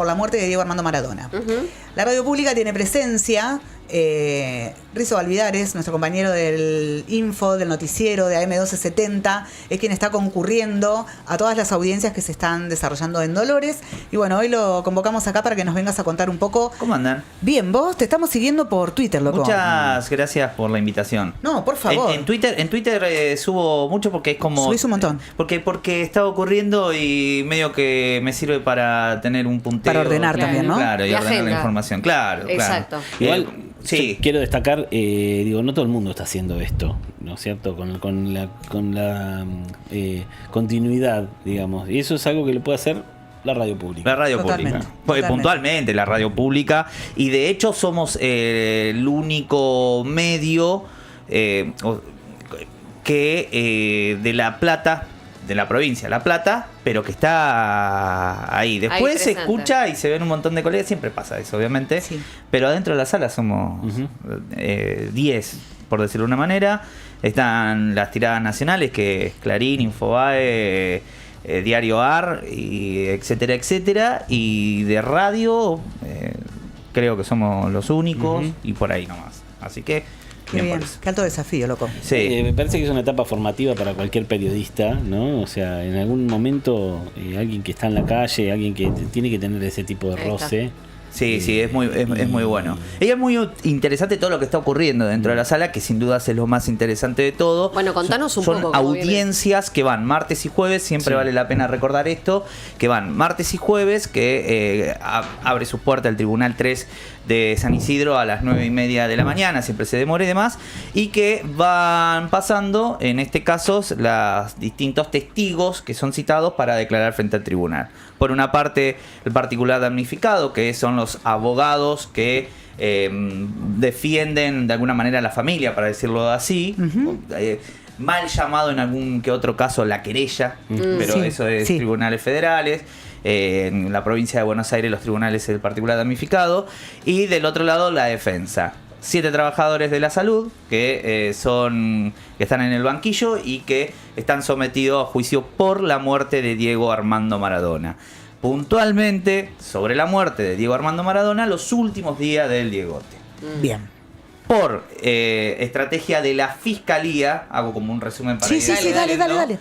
por la muerte de Diego Armando Maradona. La radio pública tiene presencia. Rizo Valvidares, nuestro compañero del Info, del noticiero de AM1270, es quien está concurriendo a todas las audiencias que se están desarrollando en Dolores. Y bueno, hoy lo convocamos acá para que nos vengas a contar un poco. ¿Cómo andan? Bien, vos te estamos siguiendo por Twitter, loco. Muchas gracias por la invitación. No, por favor. En Twitter subo mucho porque es como... Subís un montón. Porque está ocurriendo y medio que me sirve para tener un punteo. Para ordenar también, ¿no? Claro, y La ordenar agenda. la información. Claro, Exacto. claro. Igual, sí. quiero destacar, no todo el mundo está haciendo esto, ¿no es cierto? Con la continuidad, digamos. Y eso es algo que le puede hacer la radio pública. La radio Totalmente, pública. totalmente. Puntualmente la radio pública. Y de hecho somos el único medio que de La Plata, de la provincia de La Plata, pero que está ahí. Después se presente. escucha y se ven un montón de colegas. Siempre pasa eso, obviamente. Sí. Pero adentro de la sala somos 10, por decirlo de una manera. Están las tiradas nacionales, que es Clarín, Infobae, Diario AR, y etcétera, etcétera. Y de radio, creo que somos los únicos, y por ahí nomás. Así que, Qué bien, por eso. qué alto desafío, loco. Sí. Me parece que es una etapa formativa para cualquier periodista, ¿no? O sea, en algún momento alguien que está en la calle, alguien que tiene que tener ese tipo de Ahí está. roce. Sí, sí, es muy bueno. Y es muy interesante todo lo que está ocurriendo dentro de la sala, que sin duda es lo más interesante de todo. Bueno, contanos un Son poco cómo viene. audiencias que van martes y jueves, siempre Sí. vale la pena recordar esto, que van martes y jueves, que abre sus puertas el Tribunal 3 de San Isidro a las 9:30 de la mañana, siempre se demora y demás, y que van pasando, en este caso, los distintos testigos que son citados para declarar frente al tribunal. Por una parte, el particular damnificado, que son los abogados que defienden de alguna manera a la familia, para decirlo así. Mal llamado en algún que otro caso la querella, pero Sí, eso es sí. tribunales federales. En la provincia de Buenos Aires los tribunales el particular damnificado. Y del otro lado la defensa. 7 trabajadores de la salud que están en el banquillo y que están sometidos a juicio por la muerte de Diego Armando Maradona. Puntualmente sobre la muerte de Diego Armando Maradona, los últimos días del Diegote. Bien. Por estrategia de la fiscalía, hago como un resumen para Sí, ir sí, sí, dale, leyendo, dale.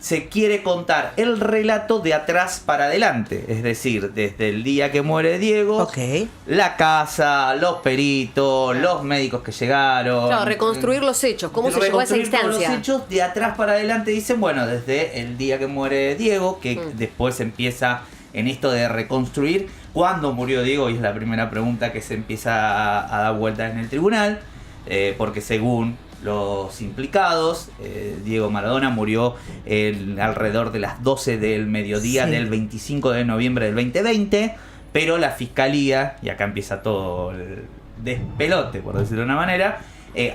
se quiere contar el relato de atrás para adelante, es decir, desde el día que muere Diego, Ok. la casa, los peritos, los médicos que llegaron. Claro, reconstruir los hechos, cómo se llegó a esa Reconstruir todos instancia. Los hechos de atrás para adelante dicen, bueno, desde el día que muere Diego, que después empieza en esto de reconstruir cuándo murió Diego, y es la primera pregunta que se empieza a dar vuelta en el tribunal, porque según los implicados, Diego Maradona murió alrededor de las 12 del mediodía Sí. del 25 de noviembre del 2020, pero la fiscalía, y acá empieza todo el despelote, por decirlo de una manera,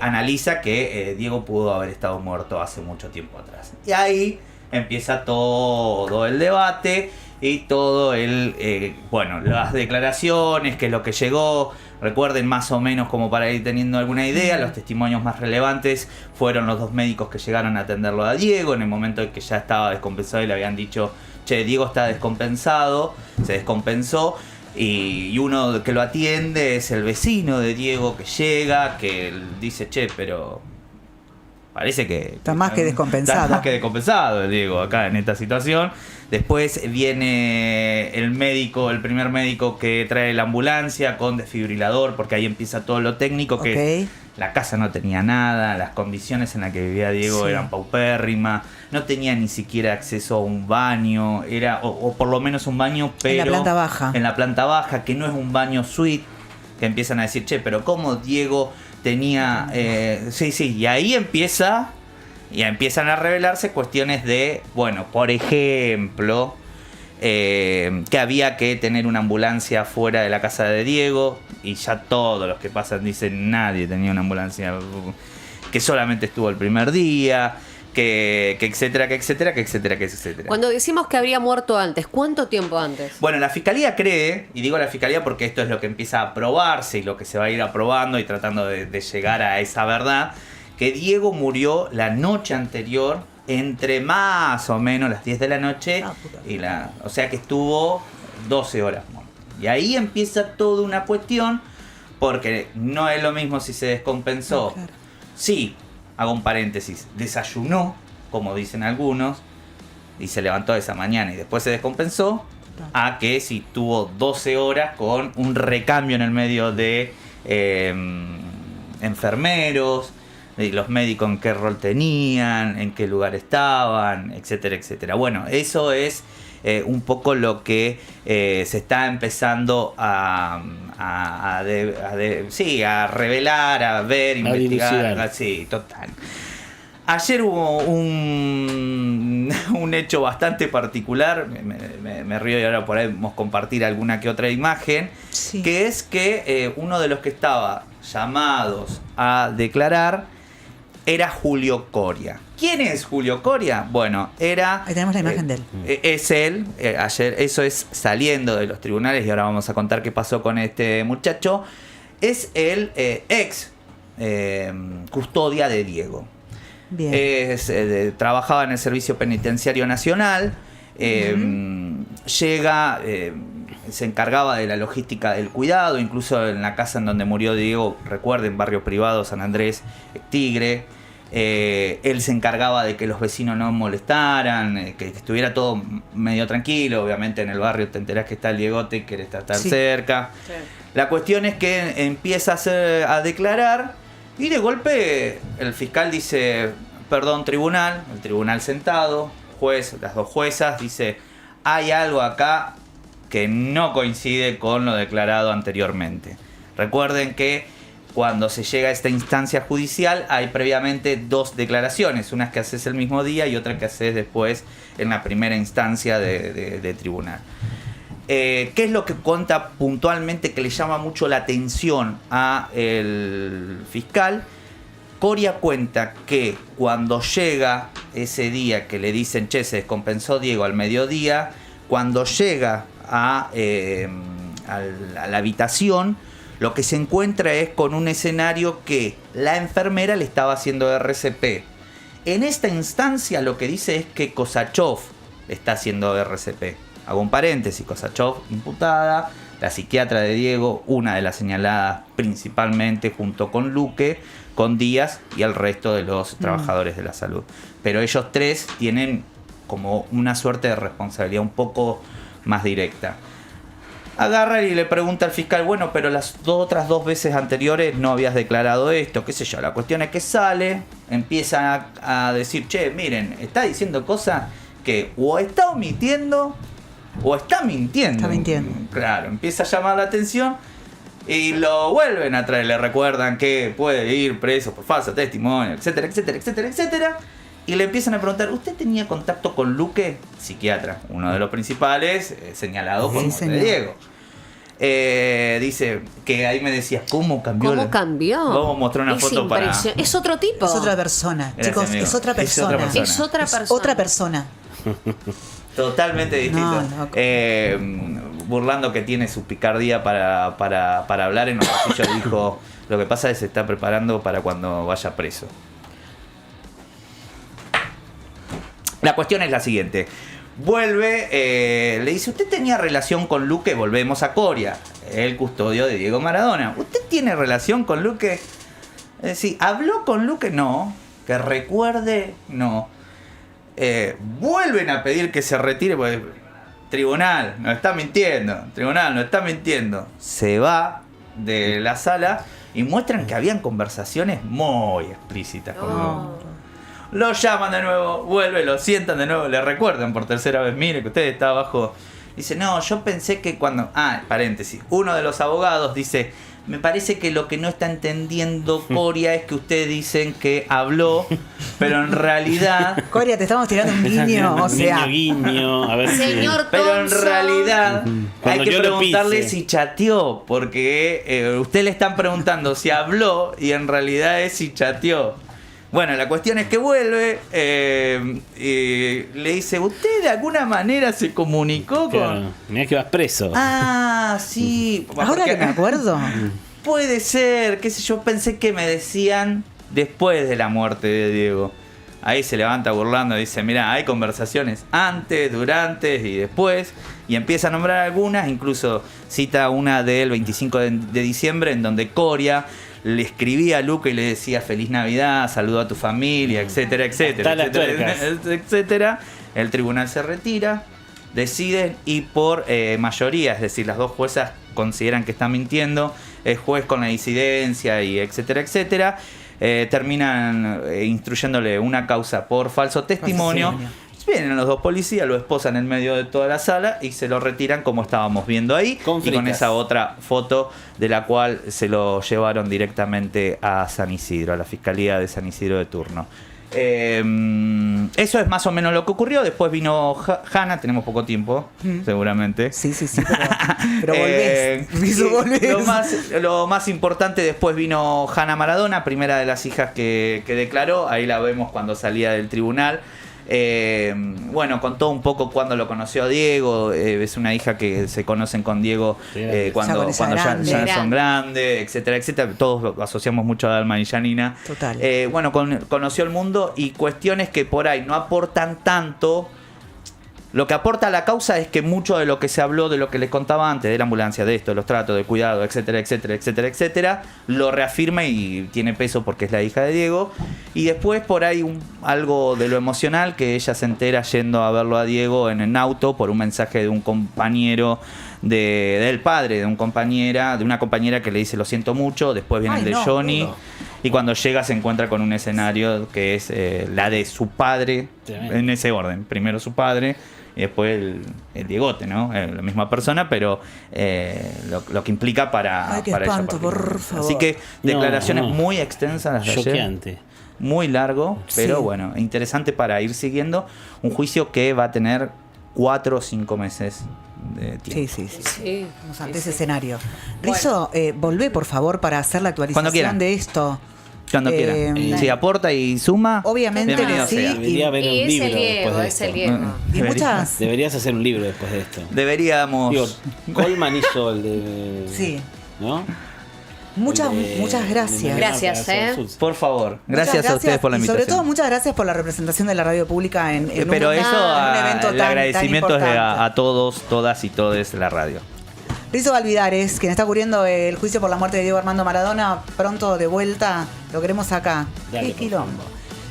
analiza que Diego pudo haber estado muerto hace mucho tiempo atrás. Y ahí empieza todo el debate y todo las declaraciones, que es lo que llegó. Recuerden más o menos, como para ir teniendo alguna idea, los testimonios más relevantes fueron los 2 médicos que llegaron a atenderlo a Diego en el momento en que ya estaba descompensado y le habían dicho, che, Diego está descompensado, se descompensó. Y uno que lo atiende es el vecino de Diego que llega, que dice, che, pero parece que... Está más que descompensado. Está más que descompensado el Diego acá en esta situación. Después viene el primer médico que trae la ambulancia con desfibrilador, porque ahí empieza todo lo técnico, que la casa no tenía nada, las condiciones en las que vivía Diego Sí. eran paupérrimas, no tenía ni siquiera acceso a un baño, o por lo menos un baño, pero... En la planta baja. En la planta baja, que no es un baño suite, que empiezan a decir, che, pero ¿cómo Diego tenía... sí, y ahí empiezan a revelarse cuestiones de, bueno, por ejemplo, que había que tener una ambulancia fuera de la casa de Diego, y ya todos los que pasan dicen, nadie tenía una ambulancia, que solamente estuvo el primer día, que etcétera. Cuando decimos que habría muerto antes, ¿cuánto tiempo antes? Bueno, la fiscalía cree, y digo la fiscalía porque esto es lo que empieza a probarse y lo que se va a ir aprobando y tratando de llegar a esa verdad, que Diego murió la noche anterior, entre más o menos las 10 de la noche, o sea que estuvo 12 horas muerto. Y ahí empieza toda una cuestión, porque no es lo mismo si se descompensó. Claro. Sí, hago un paréntesis, desayunó, como dicen algunos, y se levantó esa mañana y después se descompensó, a que si tuvo 12 horas con un recambio en el medio de enfermeros, de los médicos en qué rol tenían, en qué lugar estaban, etcétera, etcétera. Bueno, eso es un poco lo que se está empezando a revelar, a ver, investigar. Sí, total. Ayer hubo un hecho bastante particular, me río y ahora podemos compartir alguna que otra imagen, Sí. que es que uno de los que estaba llamados a declarar era Julio Coria. ¿Quién es Julio Coria? Bueno, era... Ahí tenemos la imagen de él. Es él, ayer, eso es saliendo de los tribunales y ahora vamos a contar qué pasó con este muchacho. Es el ex custodia de Diego. Bien. Trabajaba en el Servicio Penitenciario Nacional, llega, se encargaba de la logística del cuidado, incluso en la casa en donde murió Diego, recuerden, barrio privado, San Andrés, Tigre. Él se encargaba de que los vecinos no molestaran, que estuviera todo medio tranquilo. Obviamente en el barrio te enterás que está el Diegote y querés estar cerca. Sí. La cuestión es que empieza a declarar. Y de golpe el fiscal dice, perdón tribunal, el tribunal sentado, juez, las dos juezas, dice, hay algo acá que no coincide con lo declarado anteriormente. Recuerden que cuando se llega a esta instancia judicial hay previamente dos declaraciones, unas que haces el mismo día y otra que haces después en la primera instancia de tribunal. ¿Qué es lo que cuenta puntualmente que le llama mucho la atención a el fiscal? Coria cuenta que cuando llega ese día que le dicen, che, se descompensó Diego al mediodía, cuando llega a la habitación, lo que se encuentra es con un escenario que la enfermera le estaba haciendo RCP. En esta instancia lo que dice es que Kosachov le está haciendo RCP. Hago un paréntesis, Kosachov imputada, la psiquiatra de Diego, una de las señaladas principalmente junto con Luque, con Díaz y el resto de los trabajadores de la salud. Pero ellos tres tienen como una suerte de responsabilidad un poco más directa. Agarra y le pregunta al fiscal, bueno, pero las otras dos veces anteriores no habías declarado esto, qué sé yo. La cuestión es que sale, empieza a decir, che, miren, está diciendo cosas que o está omitiendo o está mintiendo. Está mintiendo. Claro, empieza a llamar la atención y lo vuelven a traer. Le recuerdan que puede ir preso por falso testimonio, etcétera, etcétera, etcétera, etcétera. Y le empiezan a preguntar, ¿usted tenía contacto con Luque? Psiquiatra, uno de los principales, señalado por muerte de Diego. Dice que ahí me decías, ¿cómo cambió? ¿Cómo cambió? Vamos a mostrar una foto para... Es otro tipo. Es otra persona. Gracias, chicos, amigo. es otra persona. Es otra persona. Es otra persona. Totalmente distinto. No. Burlando que tiene su picardía para hablar en un pasillo, dijo, lo que pasa es que se está preparando para cuando vaya preso. La cuestión es la siguiente. Vuelve, le dice, ¿usted tenía relación con Luque? Volvemos a Coria, el custodio de Diego Maradona. ¿Usted tiene relación con Luque? Es decir, ¿habló con Luque? No. Que recuerde, no. Vuelven a pedir que se retire, porque tribunal, no está mintiendo. Tribunal, no está mintiendo. Se va de la sala y muestran que habían conversaciones muy explícitas con Luque. Lo llaman de nuevo, vuelve, lo sientan de nuevo, le recuerdan por tercera vez, mire que usted está abajo. Dice, no, yo pensé que cuando... paréntesis, uno de los abogados dice, me parece que lo que no está entendiendo Coria es que ustedes dicen que habló, pero en realidad... Coria, te estamos tirando un guiño, o sea... Guiño, a ver Señor si... Pero en realidad Cuando hay que yo lo preguntarle pise. si chateó, porque usted le están preguntando si habló y en realidad es si chateó. Bueno, la cuestión es que vuelve y le dice, ¿usted de alguna manera se comunicó con...? Claro, mirá que vas preso. Sí. Ahora que me acuerdo. Puede ser, qué sé yo, pensé que me decían después de la muerte de Diego. ahí se levanta burlando y dice, mirá, hay conversaciones antes, durante y después, y empieza a nombrar algunas, incluso cita una del 25 de diciembre en donde Coria le escribía a Luca y le decía feliz Navidad, saludo a tu familia, etcétera, etcétera, etcétera. El tribunal se retira, decide y por mayoría, es decir, las dos juezas consideran que está mintiendo, el juez con la disidencia y etcétera, etcétera, terminan instruyéndole una causa por falso testimonio. Vienen los dos policías, lo esposan en medio de toda la sala y se lo retiran como estábamos viendo ahí. Y con esa otra foto de la cual se lo llevaron directamente a San Isidro, a la Fiscalía de San Isidro de turno. Eso es más o menos lo que ocurrió. Después vino Hanna, tenemos poco tiempo, seguramente. Sí, pero volvés. Lo más importante, después vino Hanna Maradona, primera de las hijas que declaró. Ahí la vemos cuando salía del tribunal. Bueno, contó un poco cuando lo conoció a Diego. Es una hija que se conocen con Diego cuando ya son grandes, etcétera, etcétera. Todos asociamos mucho a Dalma y Janina. Total. Bueno, conoció el mundo y cuestiones que por ahí no aportan tanto. Lo que aporta a la causa es que mucho de lo que se habló, de lo que les contaba antes, de la ambulancia, de esto, de los tratos, de cuidado, etcétera, etcétera, etcétera, etcétera, lo reafirma y tiene peso porque es la hija de Diego. Y después por ahí algo de lo emocional, que ella se entera yendo a verlo a Diego en el auto por un mensaje de un compañero del padre de una compañera que le dice lo siento mucho. Después viene el de Johnny. Y cuando llega se encuentra con un escenario que es la de su padre, en ese orden. Primero su padre y después el Diegote, ¿no? La misma persona, pero lo que implica para espanto, ella. por favor. Así que declaraciones muy extensas las de ayer. Choqueante. Muy largo, pero bueno, interesante para ir siguiendo un juicio que va a tener 4 o 5 meses de tiempo. Sí. Vamos ante ese escenario. Rizo, volvé por favor para hacer la actualización de esto. Cuando quiera. Si aporta y suma, obviamente que sí. Debería haber un libro después de esto. Y muchas. Deberías hacer un libro después de esto. Deberíamos. Digo, Goldman hizo el de. Sí. ¿No? Muchas gracias. Gracias, Por favor, gracias a ustedes por la invitación. Y sobre todo, muchas gracias por la representación de la radio pública en pero un evento el tan agradecimiento es importante. a todos, todas y todes de la radio. Rizo Valvidares, quien está cubriendo el juicio por la muerte de Diego Armando Maradona, pronto de vuelta, lo queremos acá. Dale, Qué quilombo.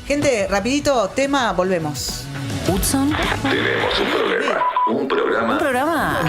Gente, rapidito, tema, volvemos. Hudson. Tenemos un programa. Un programa.